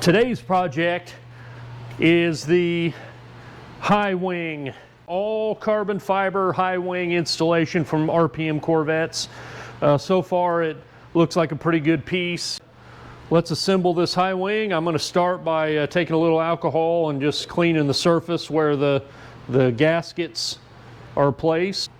Today's project is the high wing, all carbon fiber high wing installation from RPM Corvettes. So far it looks like a pretty good piece. Let's assemble this high wing. I'm going to start by taking a little alcohol and just cleaning the surface where the gaskets are placed.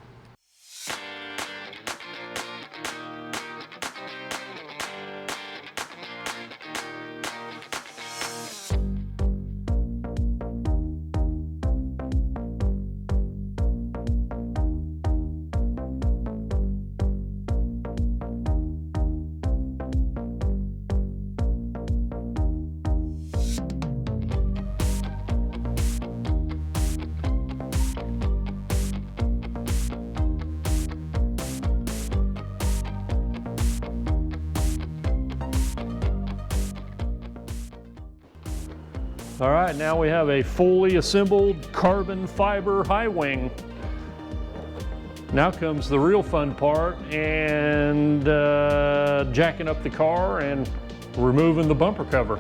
All right, now we have a fully assembled carbon fiber high wing. Now comes the real fun part, and jacking up the car and removing the bumper cover.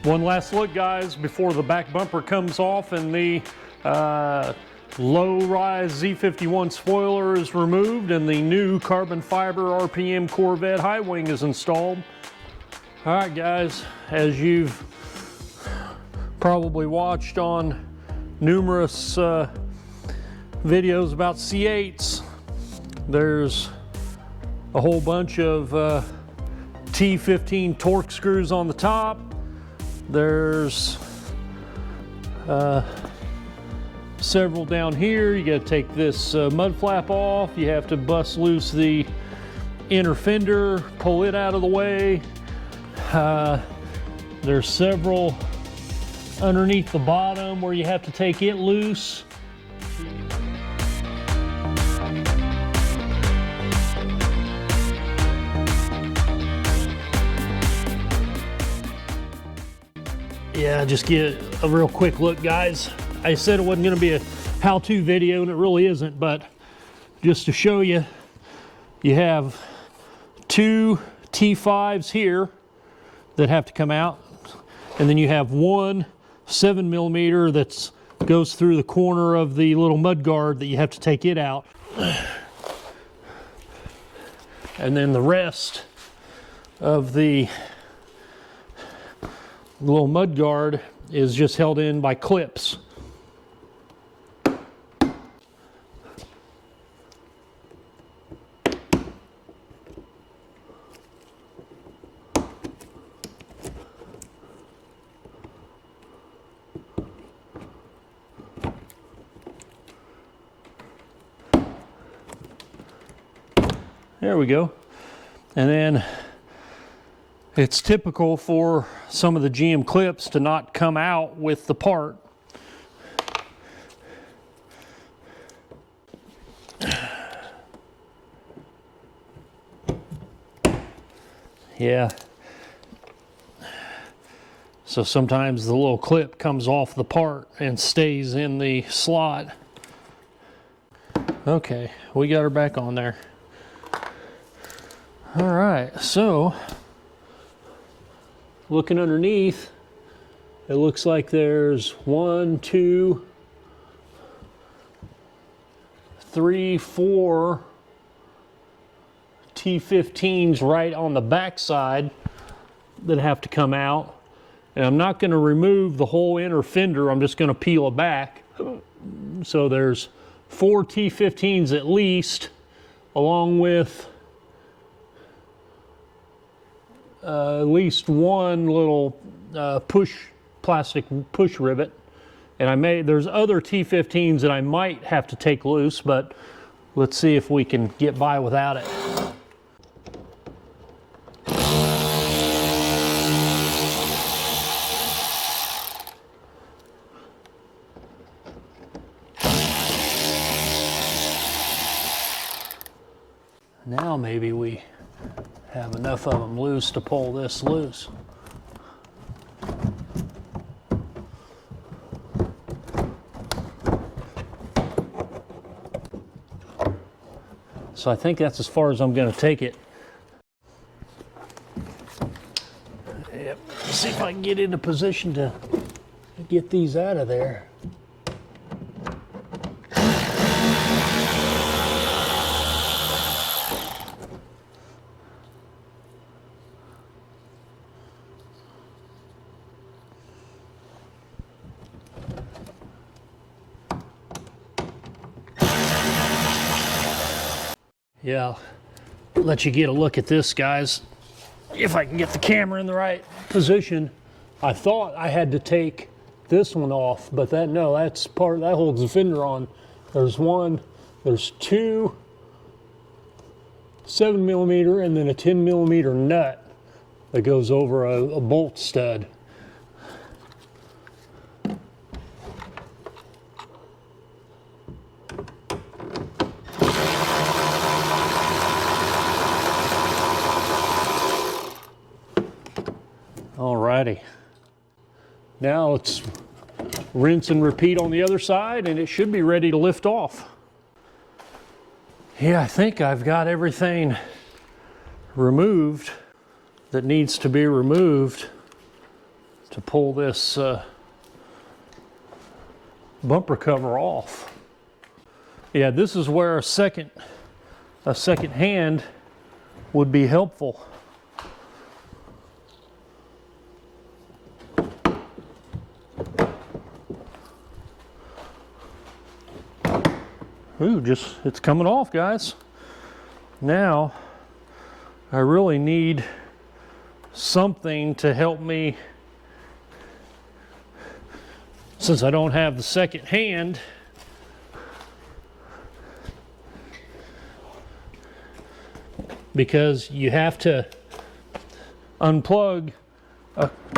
One last look, guys, before the back bumper comes off and the low-rise Z51 spoiler is removed and the new carbon fiber RPM Corvette high wing is installed. All right, guys, as you've probably watched on numerous videos about C8s, there's a whole bunch of T15 torque screws on the top. There's several down here. You got to take this mud flap off. You have to bust loose the inner fender, pull it out of the way. There's several underneath the bottom where you have to take it loose. Yeah, just get a real quick look, guys. I said it wasn't going to be a how-to video, and it really isn't, but just to show you, you have two T5s here that have to come out, and then you have one 7mm that goes through the corner of the little mud guard that you have to take it out, and then the rest of the little mud guard is just held in by clips. There we go. And then it's typical for some of the GM clips to not come out with the part. Yeah. So sometimes the little clip comes off the part and stays in the slot. Okay, we got her back on there. All right, so looking underneath, it looks like there's 1, 2, 3, 4 T15s right on the back side that have to come out. And I'm not going to remove the whole inner fender, I'm just going to peel it back. So there's 4 T15s at least, along with at least one little plastic push rivet, and there's other T15s that I might have to take loose, but let's see if we can get by without it. Now maybe we have enough of them loose to pull this loose. So I think that's as far as I'm going to take it. Yep. See if I can get into position to get these out of there. Yeah, let you get a look at this, guys. If I can get the camera in the right position. I thought I had to take this one off, but no, that's part that holds the fender on. There's two 7mm and then a 10mm nut that goes over a bolt stud. Alrighty, now it's rinse and repeat on the other side and it should be ready to lift off. Yeah, I think I've got everything removed that needs to be removed to pull this bumper cover off. Yeah, this is where a second hand would be helpful. Ooh, it's coming off, guys. Now, I really need something to help me, since I don't have the second hand, because you have to unplug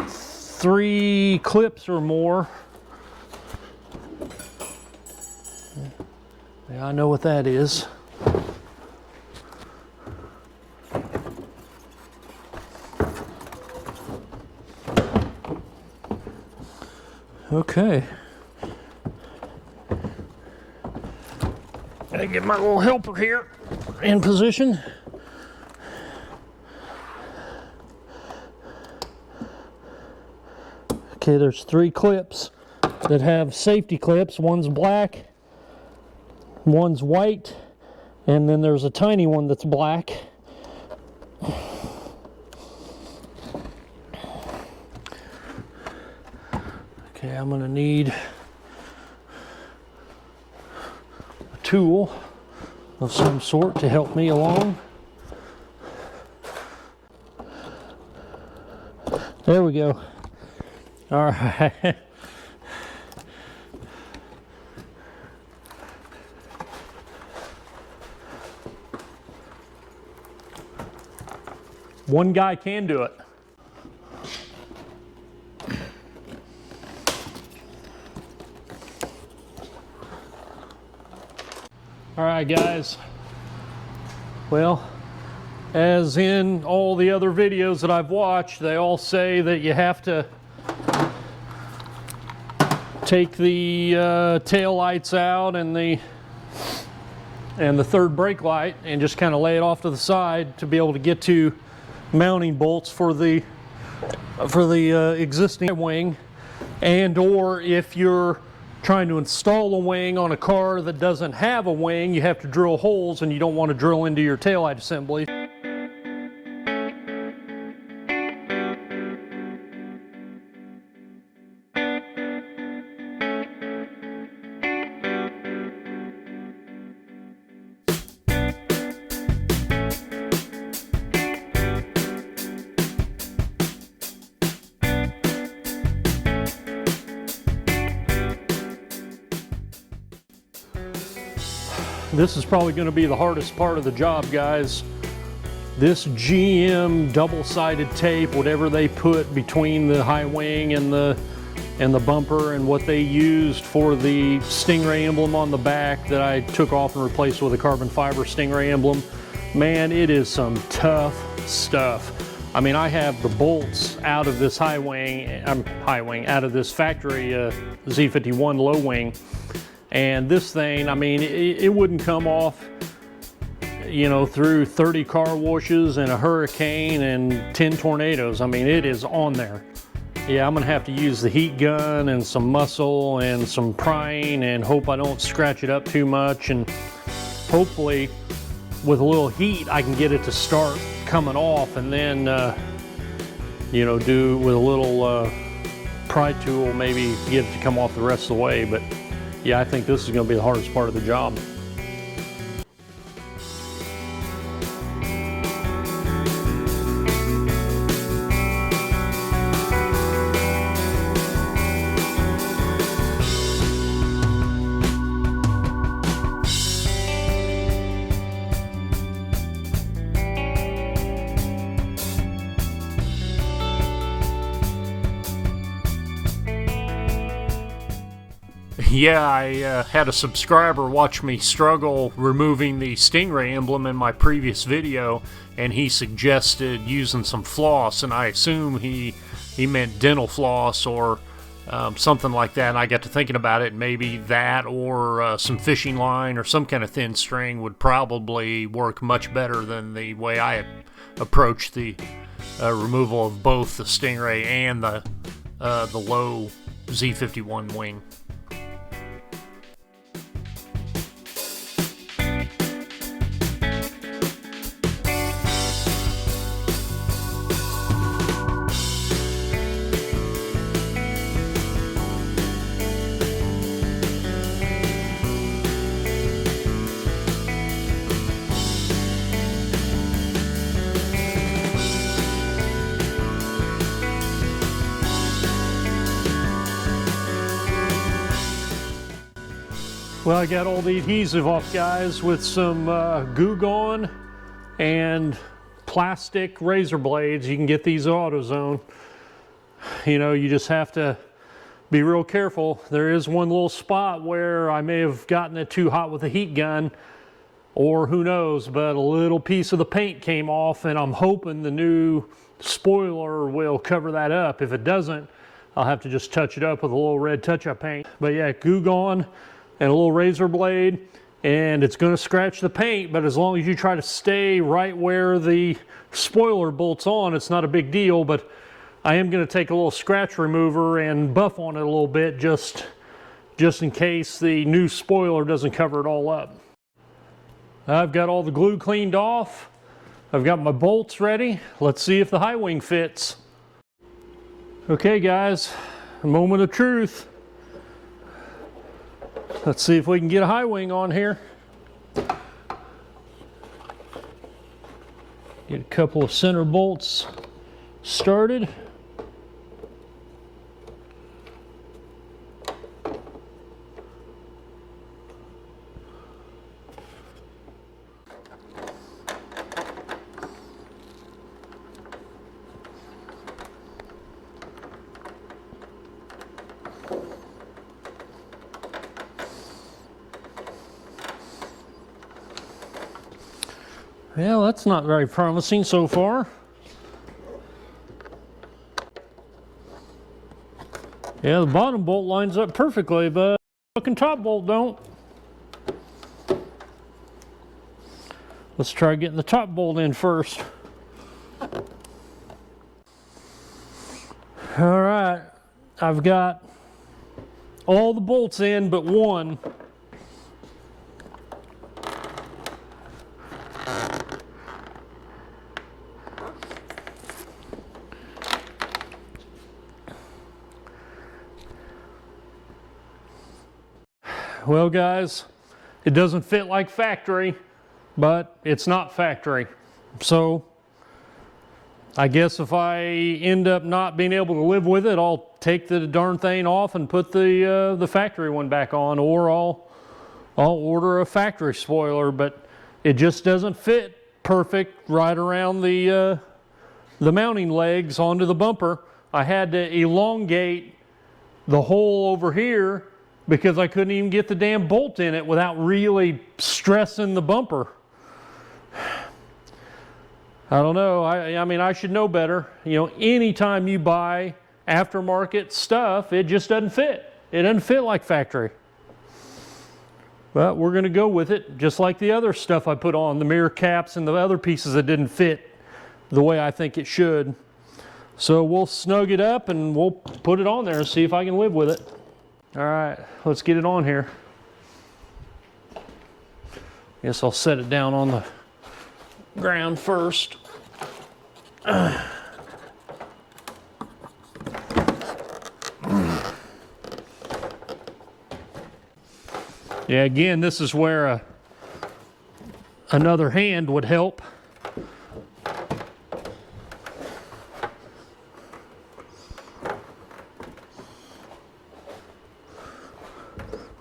3 clips or more. Yeah, I know what that is. Okay. Gotta get my little helper here in position. Okay, there's 3 clips that have safety clips. One's black, one's white, and then there's a tiny one that's black. Okay, I'm gonna need a tool of some sort to help me along. There we go. All right. One guy can do it. All right, guys. Well, as in all the other videos that I've watched, they all say that you have to take the tail lights out and the third brake light and just kind of lay it off to the side to be able to get to mounting bolts for the existing wing, and or if you're trying to install a wing on a car that doesn't have a wing, you have to drill holes and you don't want to drill into your taillight assembly. This is probably going to be the hardest part of the job, guys. This GM double-sided tape, whatever they put between the high wing and the bumper, and what they used for the Stingray emblem on the back that I took off and replaced with a carbon fiber Stingray emblem. Man, it is some tough stuff. I mean, I have the bolts out of this out of this factory Z51 low wing. And this thing, I mean, it wouldn't come off you know, through 30 car washes and a hurricane and 10 tornadoes. I mean, it is on there. Yeah, I'm gonna have to use the heat gun and some muscle and some prying and hope I don't scratch it up too much, and hopefully with a little heat I can get it to start coming off, and then you know, do with a little pry tool maybe get it to come off the rest of the way. But yeah, I think this is gonna be the hardest part of the job. Yeah, I had a subscriber watch me struggle removing the Stingray emblem in my previous video, and he suggested using some floss, and I assume he meant dental floss or something like that. And I got to thinking about it, maybe that or some fishing line or some kind of thin string would probably work much better than the way I approached the removal of both the Stingray and the low Z51 wing. Well, I got all the adhesive off, guys, with some Goo Gone and plastic razor blades. You can get these at AutoZone. You know, you just have to be real careful. There is one little spot where I may have gotten it too hot with a heat gun, or who knows, but a little piece of the paint came off, and I'm hoping the new spoiler will cover that up. If it doesn't, I'll have to just touch it up with a little red touch-up paint. But yeah, Goo Gone and a little razor blade, and it's going to scratch the paint, but as long as you try to stay right where the spoiler bolts on, it's not a big deal. But I am going to take a little scratch remover and buff on it a little bit, just in case the new spoiler doesn't cover it all up. I've got all the glue cleaned off. I've got my bolts ready. Let's see if the high wing fits. Okay guys, a moment of truth. Let's see if we can get a high wing on here. Get a couple of center bolts started. Well, that's not very promising so far. Yeah, the bottom bolt lines up perfectly, but the fucking top bolt don't. Let's try getting the top bolt in first. All right, I've got all the bolts in but one. Well guys, it doesn't fit like factory, but it's not factory. So I guess if I end up not being able to live with it, I'll take the darn thing off and put the factory one back on, or I'll order a factory spoiler. But it just doesn't fit perfect right around the mounting legs onto the bumper. I had to elongate the hole over here because I couldn't even get the damn bolt in it without really stressing the bumper. I don't know. I mean, I should know better. You know, anytime you buy aftermarket stuff, it just doesn't fit. It doesn't fit like factory. But we're gonna go with it, just like the other stuff I put on, the mirror caps and the other pieces that didn't fit the way I think it should. So we'll snug it up and we'll put it on there and see if I can live with it. All right, let's get it on here. Guess I'll set it down on the ground first. Yeah, again, this is where another hand would help.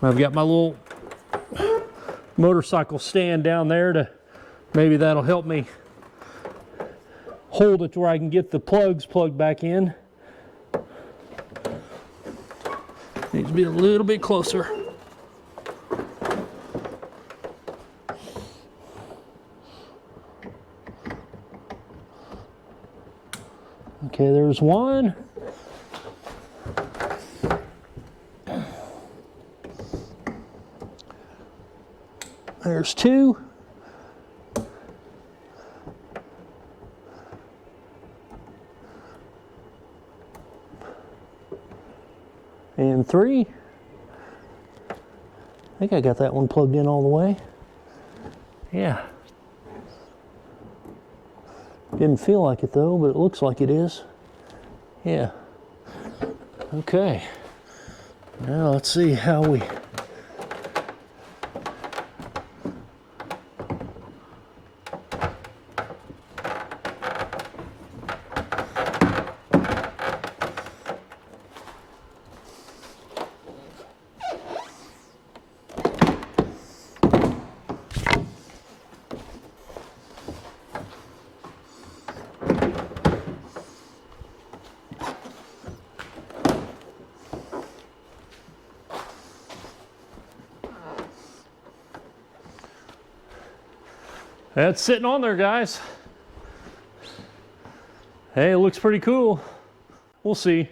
I've got my little motorcycle stand down there to, maybe that'll help me hold it to where I can get the plugs plugged back in. Needs to be a little bit closer. Okay, there's one. There's two. And three. I think I got that one plugged in all the way. Yeah. Didn't feel like it though, but it looks like it is. Yeah. Okay. Now let's see how we... That's sitting on there, guys. Hey, it looks pretty cool. We'll see.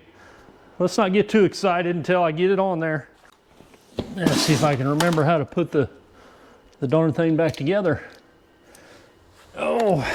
Let's not get too excited until I get it on there. Let's see if I can remember how to put the darn thing back together. Oh.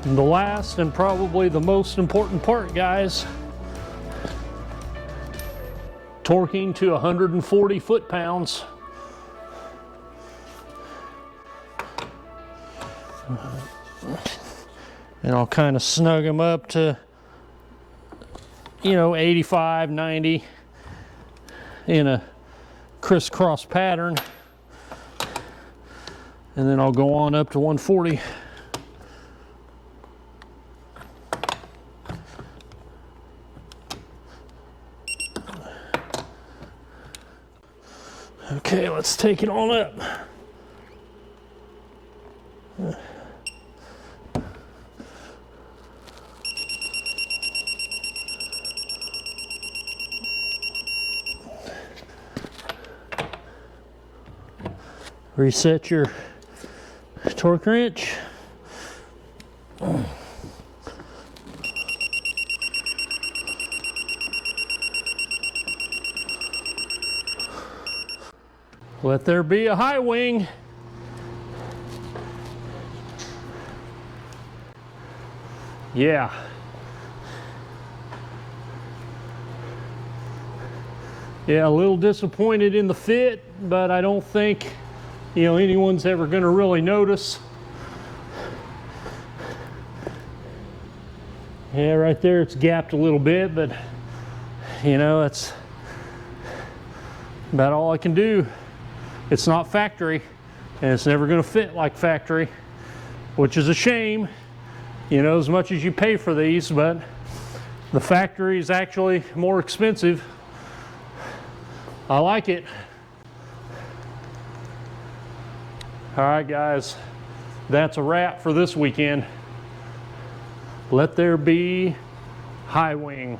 And the last and probably the most important part, guys, torquing to 140 foot-pounds. And I'll kind of snug them up to, you know, 85, 90 in a crisscross pattern. And then I'll go on up to 140. Okay, let's take it on up. Reset your torque wrench. Let there be a high wing. Yeah. Yeah, a little disappointed in the fit, but I don't think, you know, anyone's ever going to really notice. Yeah, right there it's gapped a little bit, but you know, that's about all I can do. It's not factory, and it's never going to fit like factory, which is a shame, you know, as much as you pay for these, but the factory is actually more expensive. I like it. All right, guys, that's a wrap for this weekend. Let there be high wing.